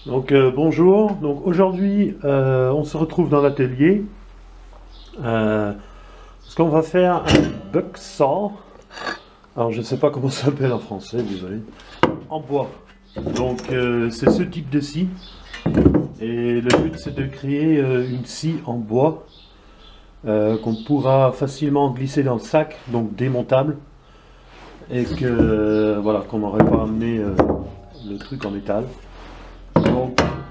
Bonjour, donc aujourd'hui on se retrouve dans l'atelier parce qu'on va faire un bucksaw. Alors je ne sais pas comment ça s'appelle en français, désolé, en bois. C'est ce type de scie et le but c'est de créer une scie en bois qu'on pourra facilement glisser dans le sac, donc démontable, et que voilà, qu'on n'aurait pas amené le truc en métal.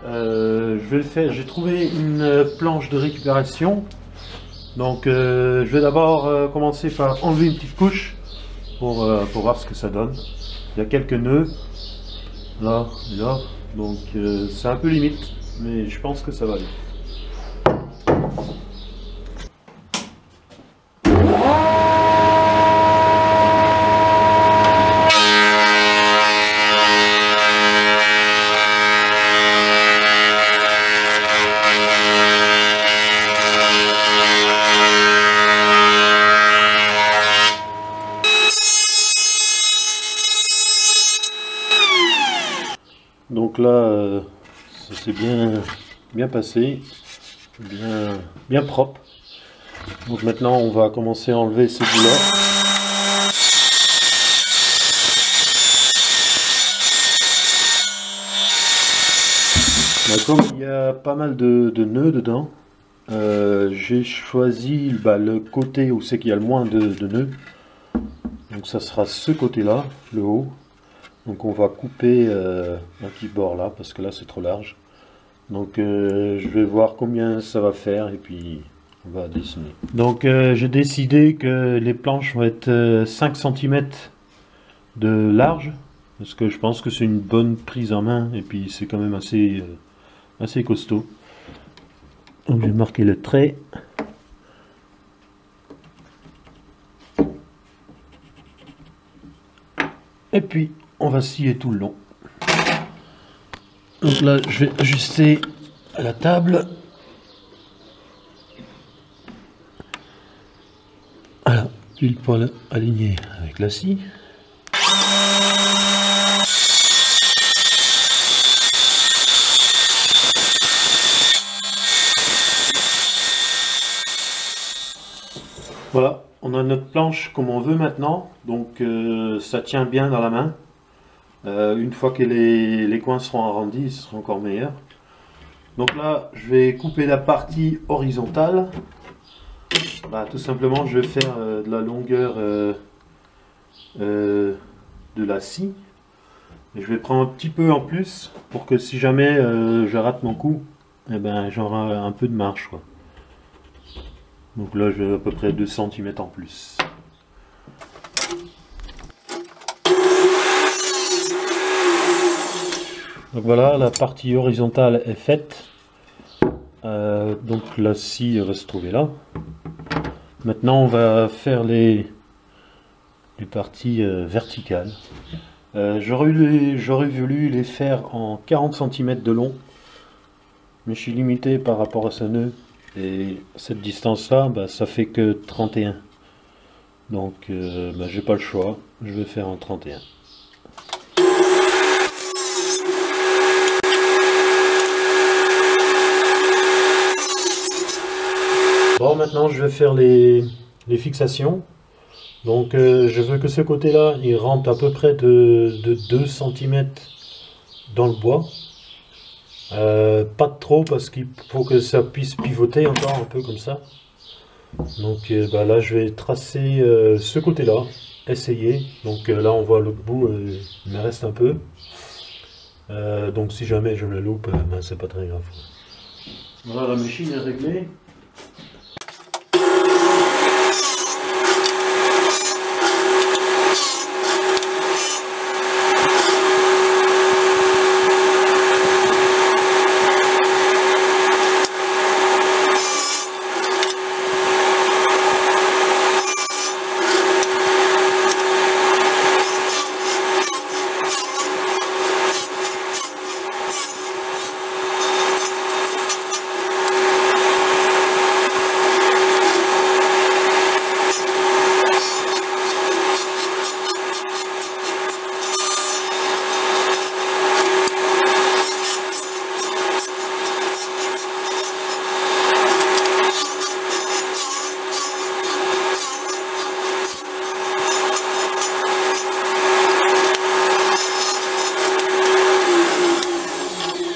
Je vais le faire. J'ai trouvé une planche de récupération. Je vais d'abord commencer par enlever une petite couche pour voir ce que ça donne. Il y a quelques nœuds là et là, c'est un peu limite, mais je pense que ça va aller. Donc là, ça s'est bien passé, bien propre. Donc maintenant, on va commencer à enlever ces bouts-là. Comme il y a pas mal de nœuds dedans, j'ai choisi le côté où c'est qu'il y a le moins de nœuds. Donc ça sera ce côté-là, le haut. Donc on va couper un petit bord là, parce que là c'est trop large. Je vais voir combien ça va faire et puis on va dessiner. J'ai décidé que les planches vont être 5 cm de large, parce que je pense que c'est une bonne prise en main et puis c'est quand même assez costaud. Donc j'ai marqué le trait. Et puis on va scier tout le long. Donc là je vais ajuster la table. Voilà, pile poil aligné avec la scie. Voilà, on a notre planche comme on veut maintenant, ça tient bien dans la main. Une fois que les coins seront arrondis, ce sera encore meilleur. Donc là, je vais couper la partie horizontale. Tout simplement, je vais faire de la longueur de la scie. Et je vais prendre un petit peu en plus pour que si jamais je rate mon coup, j'aurai un peu de marge, quoi. Donc là, j'ai à peu près 2 cm en plus. Donc voilà, la partie horizontale est faite. Donc la scie va se trouver là. Maintenant, on va faire les parties verticales. J'aurais voulu les faire en 40 cm de long, mais je suis limité par rapport à ce nœud. Et cette distance là, ça fait que 31. J'ai pas le choix, je vais faire en 31. Bon, maintenant je vais faire les fixations. Je veux que ce côté là il rentre à peu près de 2 cm dans le bois. Pas de trop, parce qu'il faut que ça puisse pivoter encore un peu comme ça. Là je vais tracer ce côté là, essayer. Là on voit l'autre bout, il me reste un peu. Si jamais je me loupe, c'est pas très grave. Voilà, la machine est réglée.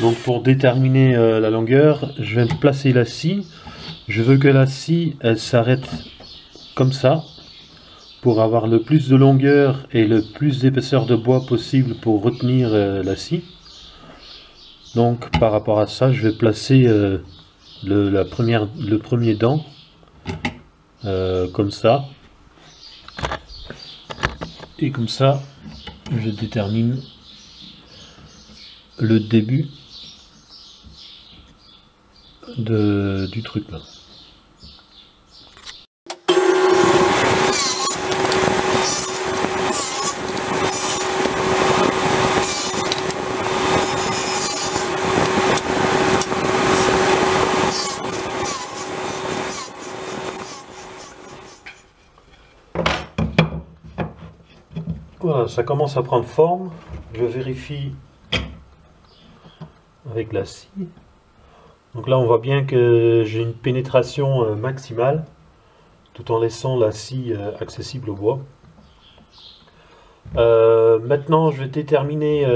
Donc pour déterminer la longueur, je vais placer la scie. Je veux que la scie elle s'arrête comme ça pour avoir le plus de longueur et le plus d'épaisseur de bois possible pour retenir la scie. Donc par rapport à ça, je vais placer le premier dent comme ça. Et comme ça, je détermine le début du truc là. Voilà, ça commence à prendre forme. Je vérifie avec la scie. Donc là on voit bien que j'ai une pénétration maximale tout en laissant la scie accessible au bois. Maintenant je vais déterminer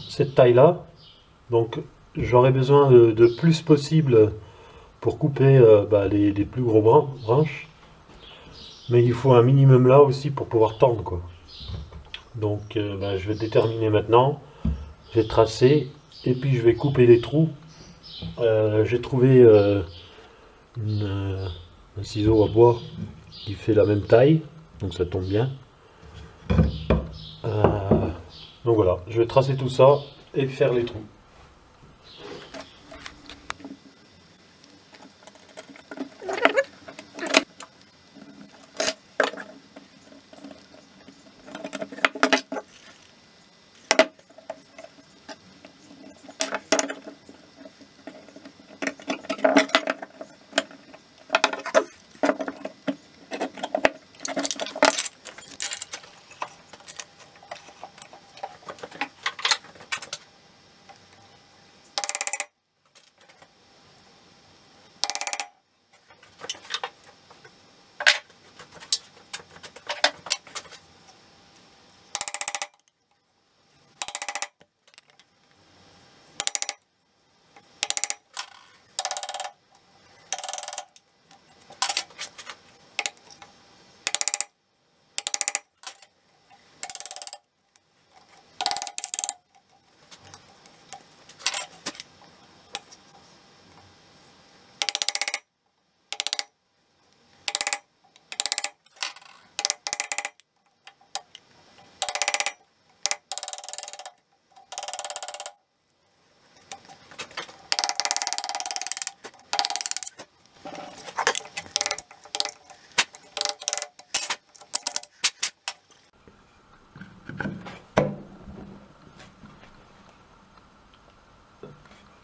cette taille là. Donc j'aurai besoin de plus possible pour couper les plus gros branches. Mais il faut un minimum là aussi pour pouvoir tendre quoi. Donc je vais déterminer maintenant. Je vais tracer et puis je vais couper des trous. J'ai trouvé un ciseau à bois qui fait la même taille, donc ça tombe bien. Donc voilà, je vais tracer tout ça et faire les trous.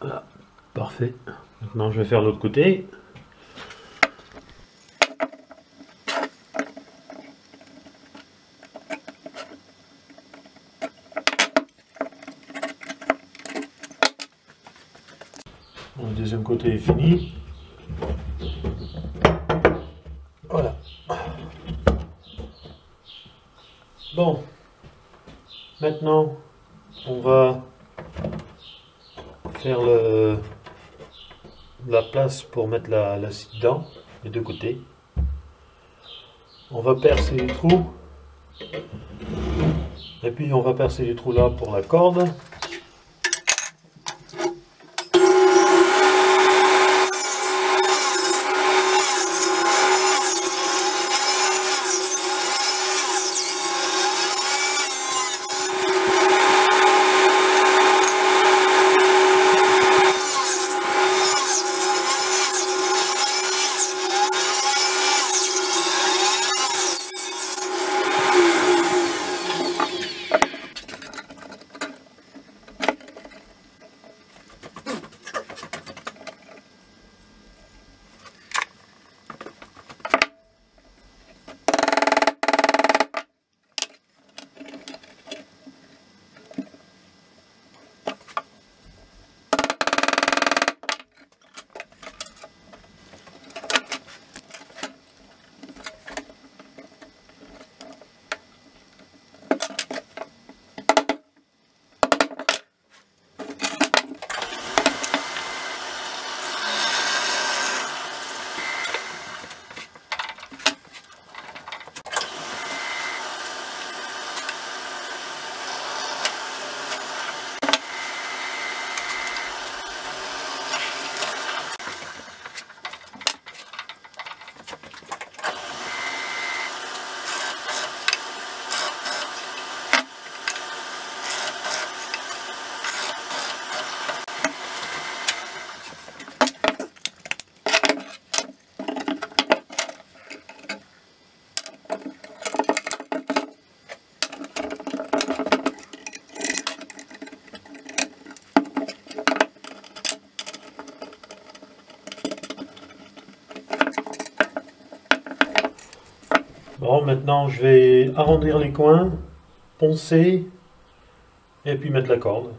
Voilà, parfait. Maintenant je vais faire l'autre côté. Bon, le deuxième côté est fini. Voilà. Bon, maintenant on va faire la place pour mettre la scie dedans, les deux côtés. On va percer les trous. Et puis on va percer les trous là pour la corde. Bon, maintenant je vais arrondir les coins, poncer et puis mettre la corde.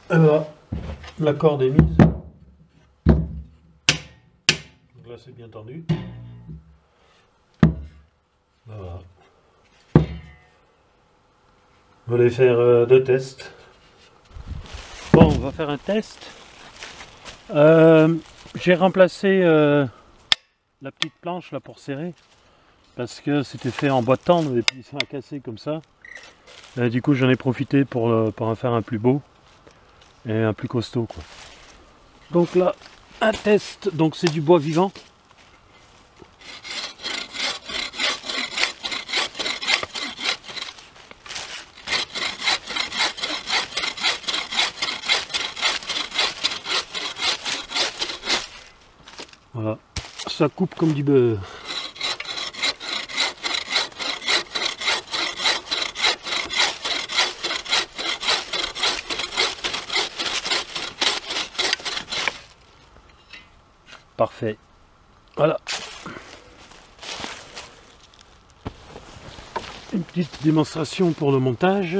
Alors, la corde est mise. Donc là, c'est bien tendu. Voilà. On va aller faire deux tests. Bon, on va faire un test. J'ai remplacé la petite planche là pour serrer parce que c'était fait en bois de tendre et puis ça a cassé comme ça. Du coup, j'en ai profité pour en faire un plus beau et un plus costaud, quoi. Donc là, un test. Donc c'est du bois vivant. Voilà, ça coupe comme du beurre. Parfait. Voilà. Une petite démonstration pour le montage.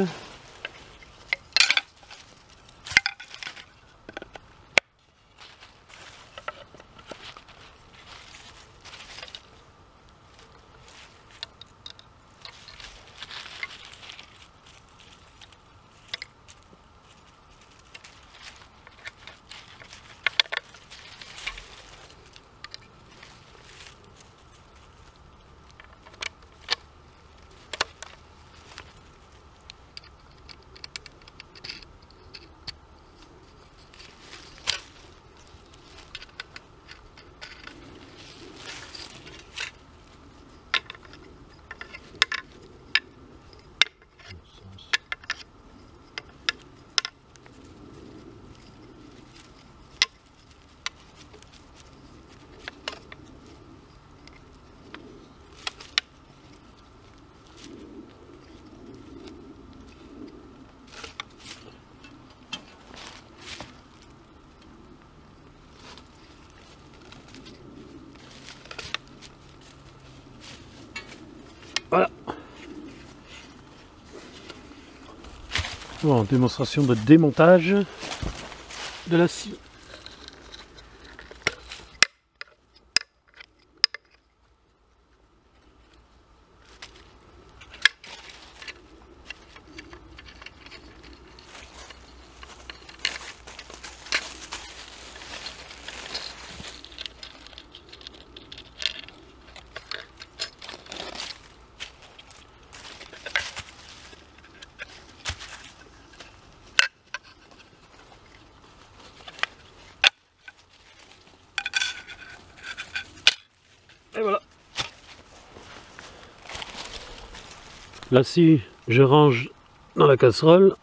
Voilà. Bon, démonstration de démontage de la scie. Et voilà. Là, si je range dans la casserole.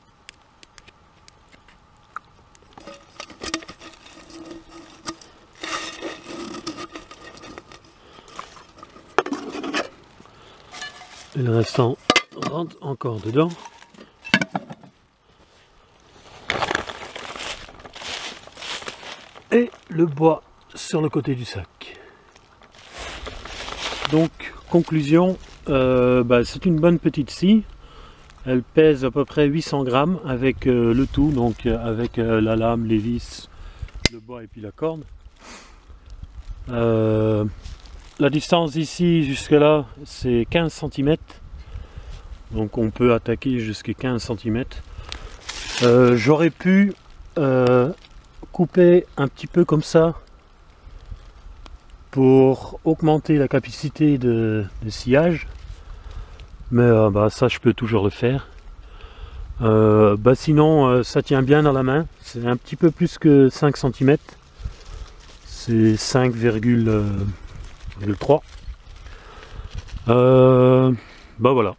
Et le restant rentre encore dedans. Et le bois sur le côté du sac. Donc, conclusion, c'est une bonne petite scie. Elle pèse à peu près 800 grammes avec le tout, donc avec la lame, les vis, le bois et puis la corde. La distance d'ici jusque là, c'est 15 cm. Donc on peut attaquer jusqu'à 15 cm. J'aurais pu couper un petit peu comme ça pour augmenter la capacité de sciage, mais ça je peux toujours le faire. Sinon ça tient bien dans la main, c'est un petit peu plus que 5 cm, c'est 5,3. Voilà.